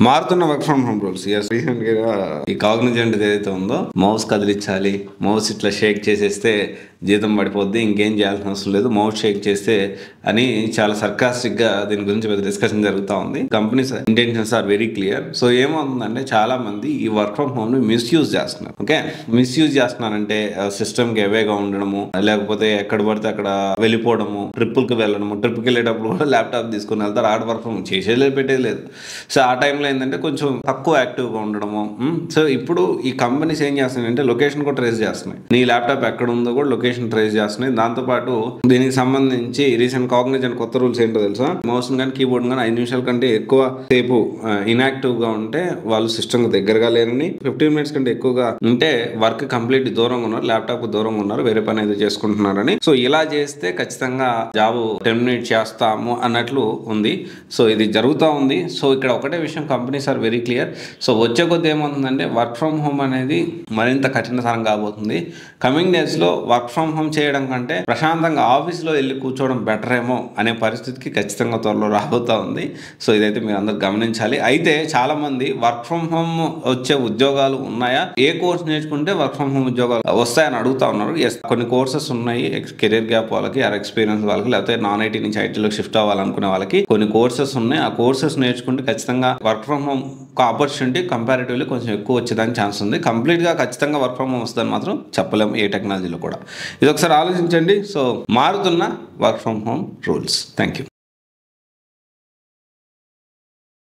మారుతున్న work from home rules. Recent గా ఈ కాగ్నిజెంట్ ఏదైతే ఉందో మౌస్ కదిలించాలి, మౌస్ ఇట్లా షేక్ చేసేస్తే జీతం పడిపోద్ది, ఇంకేం చేయాల్సిన అవసరం లేదు, మౌస్ షేక్ చేస్తే అని చాలా సర్కాస్టిక్ గా దీని గురించి పెద్ద డిస్కషన్ జరుగుతూ ఉంది. Companies intentions are very clear. So ఏమవుతుందంటే చాలా మంది ఈ వర్క్ ఫ్రమ్ హోమ్ ని మిస్యూజ్ చేస్తున్నారు. ఓకే, మిస్యూజ్ చేస్తున్నారంటే సిస్టమ్ కి అవేగా ఉండడము, లేకపోతే ఎక్కడ పడితే అక్కడ వెళ్ళిపోవడము, ట్రిప్పులకి వెళ్ళడము, ట్రిప్కి వెళ్ళేటప్పుడు కూడా ల్యాప్టాప్ తీసుకుని వెళ్తారు, ఆడ వర్క్ ఫ్రమ్ చేసేది పెట్టేది లేదు. సో ఆ టైంలో ఏంటంటే కొంచెం తక్కువ యాక్టివ్గా ఉండడము. సో ఇప్పుడు ఈ కంపెనీస్ ఏం చేస్తున్నాయంటే లొకేషన్ కూడా ట్రేస్ చేస్తున్నాయి, నీ ల్యాప్టాప్ ఎక్కడ ఉందో కూడా లొకేషన్ ట్రేస్ చేస్తున్నాయి. దాంతోపాటు దీనికి సంబంధించి రీసెంట్ కాగ్నిజెంట్ కొత్త రూల్స్ ఏంటో తెలుసా, మౌస్ కానీ కీబోర్డ్ కానీ 5 నిమిషాల కంటే ఎక్కువ సేపు ఇన్యాక్టివ్ గా ఉంటే వాళ్ళు సిస్టమ్ దగ్గరగా లేరని, 15 మినిట్స్ కంటే ఎక్కువగా ఉంటే వర్క్ కంప్లీట్ దూరంగా ఉన్నారు, ల్యాప్టాప్ దూరంగా ఉన్నారు, వేరే పని అయితే చేసుకుంటున్నారని. సో ఇలా చేస్తే ఖచ్చితంగా జాబ్ టెర్మినేట్ చేస్తాము అన్నట్లు ఉంది. సో ఇది జరుగుతూ ఉంది. సో ఇక్కడ ఒకటే విషయం, companies are very clear. So వచ్చే కొద్ది ఏమవుతుందంటే వర్క్ ఫ్రమ్ హోమ్ అనేది మరింత కఠినతరం కాబోతుంది. కమింగ్ డేస్ లో వర్క్ ఫ్రమ్ హోమ్ చేయడం కంటే ప్రశాంతంగా ఆఫీస్లో వెళ్ళి కూర్చోవడం బెటర్ ఏమో అనే పరిస్థితికి ఖచ్చితంగా త్వరలో రాబోతా ఉంది. సో ఇదైతే మీరు అందరు గమనించాలి. అయితే చాలా మంది వర్క్ ఫ్రమ్ హోమ్ వచ్చే ఉద్యోగాలు ఉన్నాయా, ఏ కోర్స్ నేర్చుకుంటే వర్క్ ఫ్రమ్ హోమ్ ఉద్యోగాలు వస్తాయని అడుగుతా ఉన్నారు. ఎస్, కొన్ని కోర్సెస్ ఉన్నాయి, కెరీర్ గ్యాప్ వాళ్ళకి, ఆర్ ఎక్స్పీరియన్స్ వాళ్ళకి, లేకపోతే నాన్ ఐటీ నుంచి ఐటీలోకి షిఫ్ట్ అవ్వాలనుకునే వాళ్ళకి కొన్ని కోర్సెస్ ఉన్నాయి. ఆ కోర్సెస్ నేర్చుకుంటే ఖచ్చితంగా work from home opportunity comparatively కొంచెం ఎక్కువ వచ్చేదానికి ఛాన్స్ ఉంది. కంప్లీట్ గా ఖచ్చితంగా వర్క్ ఫ్రమ్ హోమ్ వస్తుందని మాత్రం చెప్పలేము ఏ టెక్నాలజీలో కూడా. ఇది ఒకసారి ఆలోచించండి. సో మారుతున్న work from home rules. Thank you.